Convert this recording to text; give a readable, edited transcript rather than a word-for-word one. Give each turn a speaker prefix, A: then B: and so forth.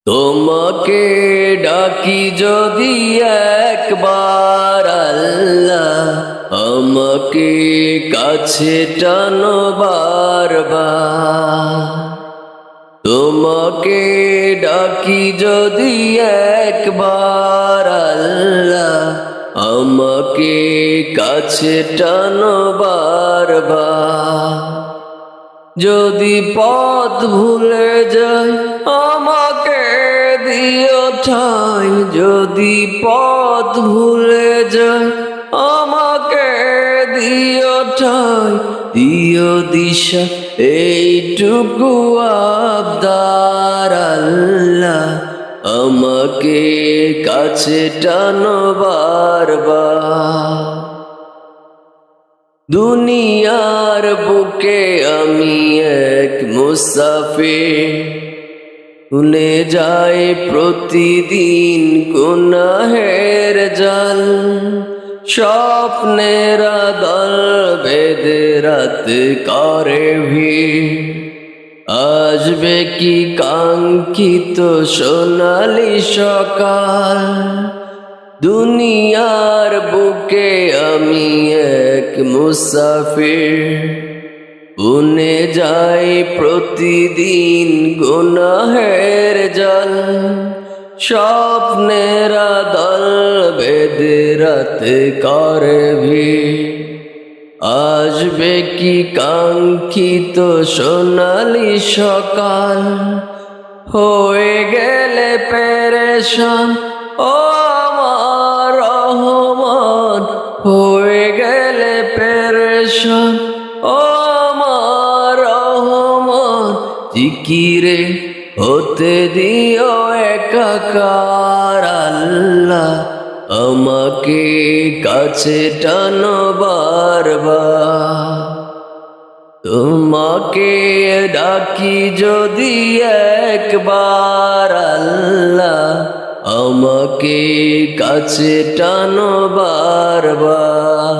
A: তোমাকে ডাকি যদি একবার আল্লাহ, আমাকে কাছে টানো বারবার। তোমাকে ডাকি যদি একবার আল্লাহ, আমাকে কাছে টানো বারবার। যদি পথ ভুলে যাই আমাকে দিও ঠাঁই, যদি পথ ভুলে যাই আমাকে দিও ঠাঁই। দিও দিশা এইটুকু আবদার আল্লাহ, আমাকে কাছে টানো বারবার। দুনিয়ার বুকে আমি এক মুসাফির, ভুলে যাই প্রতিদিন গুনাহের জাল। স্বপ্নের দল বেঁধে রাত করে ভিড়, আসবে কি কাঙ্ক্ষিত সোনালি সকাল। দুনিয়ার বুকে আমি এক মুসাফির, বুনে যাই প্রতিদিন গুনাহের জাল। স্বপ্নের দল বেঁধে রাত করে ভিড়, আসবে কি কাঙ্ক্ষিত সোনালি সকাল। হয়ে গেলে পেরেশান ও আমার রহমান, হয়ে গেলে পেরেশান ও আমার রহমান। জিকিরে হতে দিও একাকার আল্লাহ, আমাকে কাছে টানো বারবার। তোমাকে ডাকি যদি একবার আল্লাহ, আমাকে কাছে টানো বারবার।